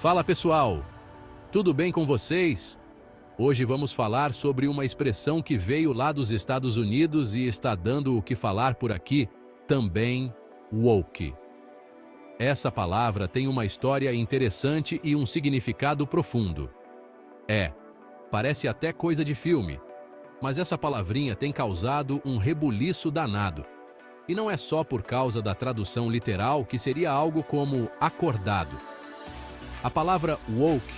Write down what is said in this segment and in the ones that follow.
Fala pessoal, tudo bem com vocês? Hoje vamos falar sobre uma expressão que veio lá dos Estados Unidos e está dando o que falar por aqui, também woke. Essa palavra tem uma história interessante e um significado profundo. Parece até coisa de filme, mas essa palavrinha tem causado um rebuliço danado. E não é só por causa da tradução literal, que seria algo como acordado. A palavra woke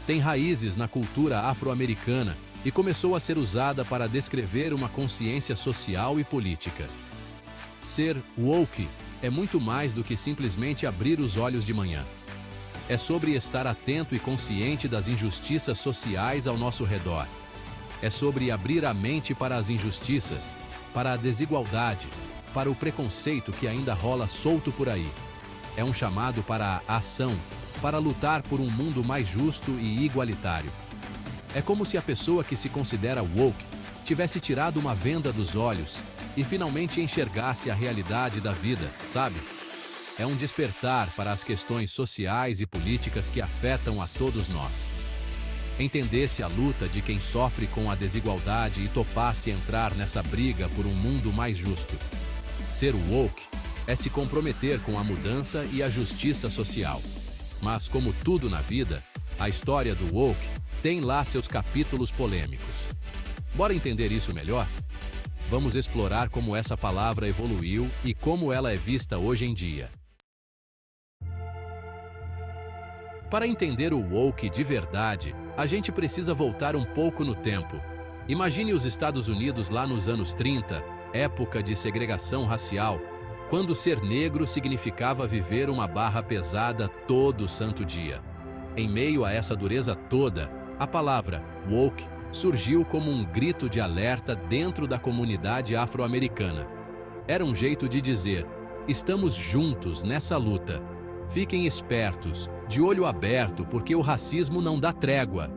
tem raízes na cultura afro-americana e começou a ser usada para descrever uma consciência social e política. Ser woke é muito mais do que simplesmente abrir os olhos de manhã. É sobre estar atento e consciente das injustiças sociais ao nosso redor. É sobre abrir a mente para as injustiças, para a desigualdade, para o preconceito que ainda rola solto por aí. É um chamado para a ação, para lutar por um mundo mais justo e igualitário. É como se a pessoa que se considera woke tivesse tirado uma venda dos olhos e finalmente enxergasse a realidade da vida, sabe? É um despertar para as questões sociais e políticas que afetam a todos nós. Entendesse a luta de quem sofre com a desigualdade e topasse entrar nessa briga por um mundo mais justo. Ser woke é se comprometer com a mudança e a justiça social. Mas como tudo na vida, a história do woke tem lá seus capítulos polêmicos. Bora entender isso melhor? Vamos explorar como essa palavra evoluiu e como ela é vista hoje em dia. Para entender o woke de verdade, a gente precisa voltar um pouco no tempo. Imagine os Estados Unidos lá nos anos 30, época de segregação racial, quando ser negro significava viver uma barra pesada todo santo dia. Em meio a essa dureza toda, a palavra woke surgiu como um grito de alerta dentro da comunidade afro-americana. Era um jeito de dizer: estamos juntos nessa luta. Fiquem espertos, de olho aberto, porque o racismo não dá trégua.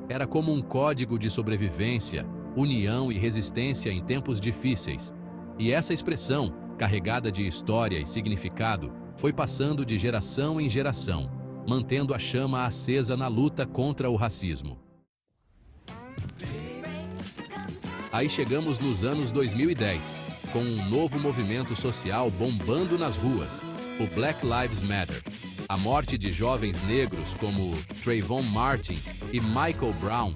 Era como um código de sobrevivência, união e resistência em tempos difíceis. E essa expressão, carregada de história e significado, foi passando de geração em geração, mantendo a chama acesa na luta contra o racismo. Aí chegamos nos anos 2010, com um novo movimento social bombando nas ruas, o Black Lives Matter. A morte de jovens negros como Trayvon Martin e Michael Brown,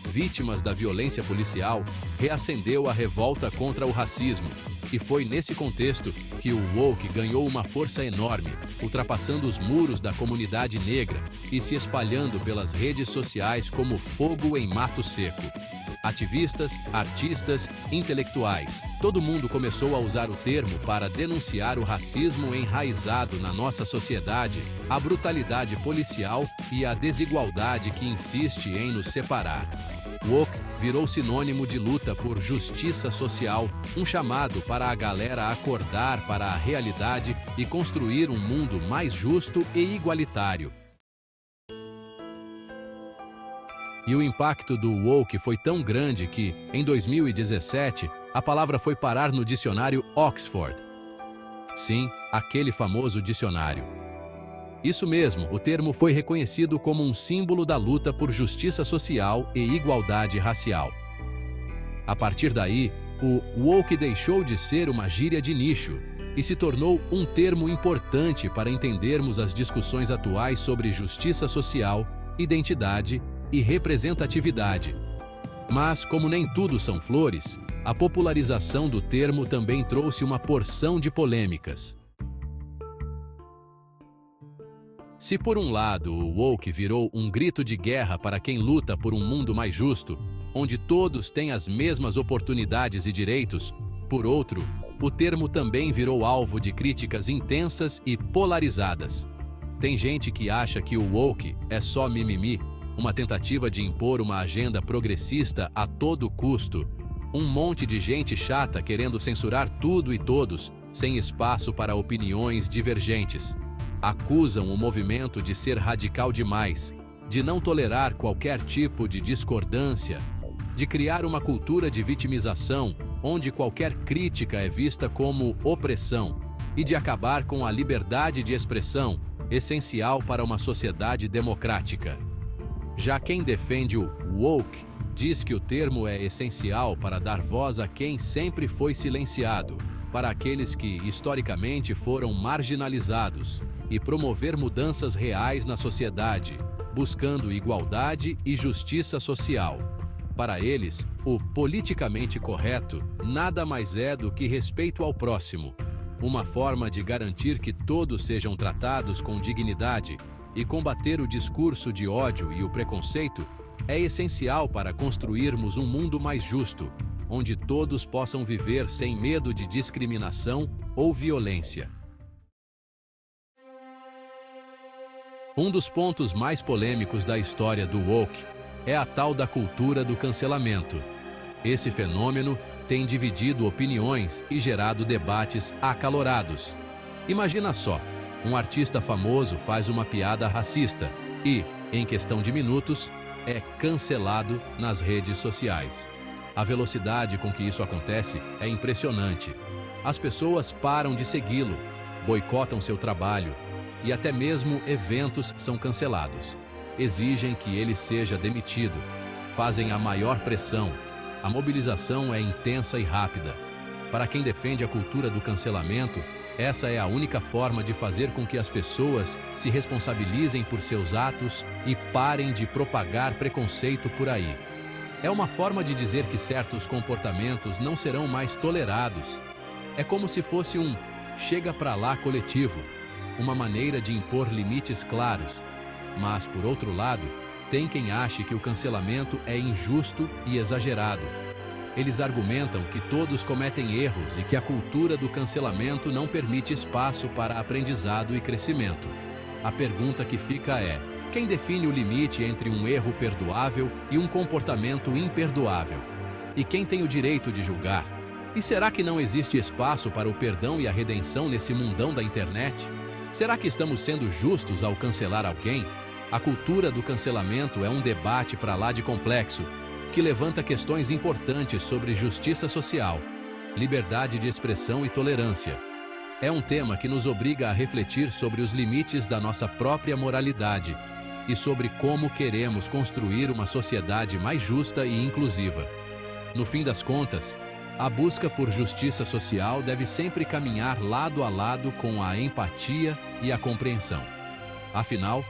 vítimas da violência policial, reacendeu a revolta contra o racismo. E foi nesse contexto que o woke ganhou uma força enorme, ultrapassando os muros da comunidade negra e se espalhando pelas redes sociais como fogo em mato seco. Ativistas, artistas, intelectuais, todo mundo começou a usar o termo para denunciar o racismo enraizado na nossa sociedade, a brutalidade policial e a desigualdade que insiste em nos separar. Woke virou sinônimo de luta por justiça social, um chamado para a galera acordar para a realidade e construir um mundo mais justo e igualitário. E o impacto do woke foi tão grande que, em 2017, a palavra foi parar no dicionário Oxford. Sim, aquele famoso dicionário. Isso mesmo, o termo foi reconhecido como um símbolo da luta por justiça social e igualdade racial. A partir daí, o woke deixou de ser uma gíria de nicho e se tornou um termo importante para entendermos as discussões atuais sobre justiça social, identidade e representatividade. Mas, como nem tudo são flores, a popularização do termo também trouxe uma porção de polêmicas. Se por um lado o woke virou um grito de guerra para quem luta por um mundo mais justo, onde todos têm as mesmas oportunidades e direitos, por outro, o termo também virou alvo de críticas intensas e polarizadas. Tem gente que acha que o woke é só mimimi, uma tentativa de impor uma agenda progressista a todo custo, um monte de gente chata querendo censurar tudo e todos, sem espaço para opiniões divergentes. Acusam o movimento de ser radical demais, de não tolerar qualquer tipo de discordância, de criar uma cultura de vitimização, onde qualquer crítica é vista como opressão, e de acabar com a liberdade de expressão, essencial para uma sociedade democrática. Já quem defende o woke diz que o termo é essencial para dar voz a quem sempre foi silenciado, para aqueles que historicamente foram marginalizados, e promover mudanças reais na sociedade, buscando igualdade e justiça social. Para eles, o politicamente correto nada mais é do que respeito ao próximo, uma forma de garantir que todos sejam tratados com dignidade, e combater o discurso de ódio e o preconceito é essencial para construirmos um mundo mais justo, onde todos possam viver sem medo de discriminação ou violência. Um dos pontos mais polêmicos da história do woke é a tal da cultura do cancelamento. Esse fenômeno tem dividido opiniões e gerado debates acalorados. Imagina só, um artista famoso faz uma piada racista e, em questão de minutos, é cancelado nas redes sociais. A velocidade com que isso acontece é impressionante. As pessoas param de segui-lo, boicotam seu trabalho e até mesmo eventos são cancelados. Exigem que ele seja demitido, fazem a maior pressão. A mobilização é intensa e rápida. Para quem defende a cultura do cancelamento, essa é a única forma de fazer com que as pessoas se responsabilizem por seus atos e parem de propagar preconceito por aí. É uma forma de dizer que certos comportamentos não serão mais tolerados. É como se fosse um chega pra lá coletivo, uma maneira de impor limites claros. Mas, por outro lado, tem quem ache que o cancelamento é injusto e exagerado. Eles argumentam que todos cometem erros e que a cultura do cancelamento não permite espaço para aprendizado e crescimento. A pergunta que fica é: quem define o limite entre um erro perdoável e um comportamento imperdoável? E quem tem o direito de julgar? E será que não existe espaço para o perdão e a redenção nesse mundão da internet? Será que estamos sendo justos ao cancelar alguém? A cultura do cancelamento é um debate para lá de complexo, que levanta questões importantes sobre justiça social, liberdade de expressão e tolerância. É um tema que nos obriga a refletir sobre os limites da nossa própria moralidade e sobre como queremos construir uma sociedade mais justa e inclusiva. No fim das contas, a busca por justiça social deve sempre caminhar lado a lado com a empatia e a compreensão. Afinal,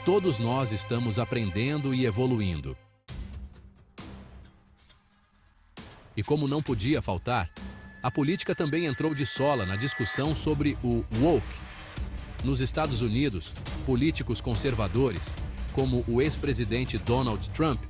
todos nós estamos aprendendo e evoluindo. E como não podia faltar, a política também entrou de sola na discussão sobre o woke. Nos Estados Unidos, políticos conservadores, como o ex-presidente Donald Trump,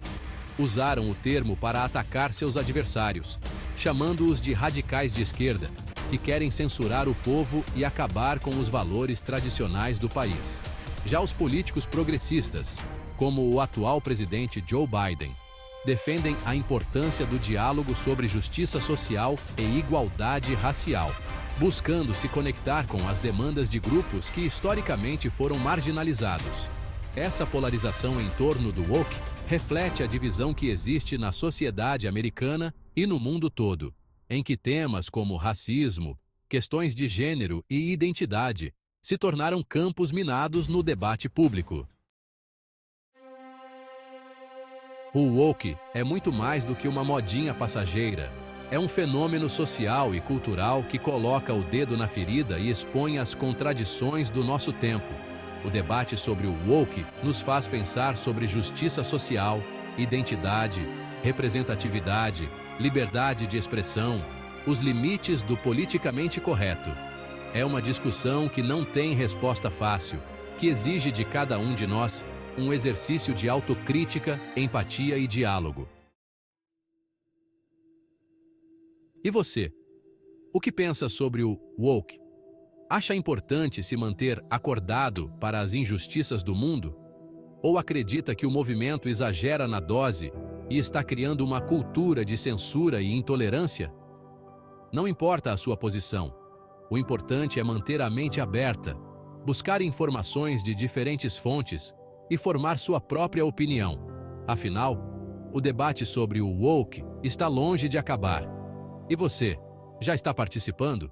usaram o termo para atacar seus adversários, chamando-os de radicais de esquerda, que querem censurar o povo e acabar com os valores tradicionais do país. Já os políticos progressistas, como o atual presidente Joe Biden, defendem a importância do diálogo sobre justiça social e igualdade racial, buscando se conectar com as demandas de grupos que historicamente foram marginalizados. Essa polarização em torno do woke reflete a divisão que existe na sociedade americana e no mundo todo, em que temas como racismo, questões de gênero e identidade se tornaram campos minados no debate público. O woke é muito mais do que uma modinha passageira. É um fenômeno social e cultural que coloca o dedo na ferida e expõe as contradições do nosso tempo. O debate sobre o woke nos faz pensar sobre justiça social, identidade, representatividade, liberdade de expressão, os limites do politicamente correto. É uma discussão que não tem resposta fácil, que exige de cada um de nós um exercício de autocrítica, empatia e diálogo. E você? O que pensa sobre o woke? Acha importante se manter acordado para as injustiças do mundo? Ou acredita que o movimento exagera na dose e está criando uma cultura de censura e intolerância? Não importa a sua posição. O importante é manter a mente aberta, buscar informações de diferentes fontes e formar sua própria opinião. Afinal, o debate sobre o woke está longe de acabar. E você, já está participando?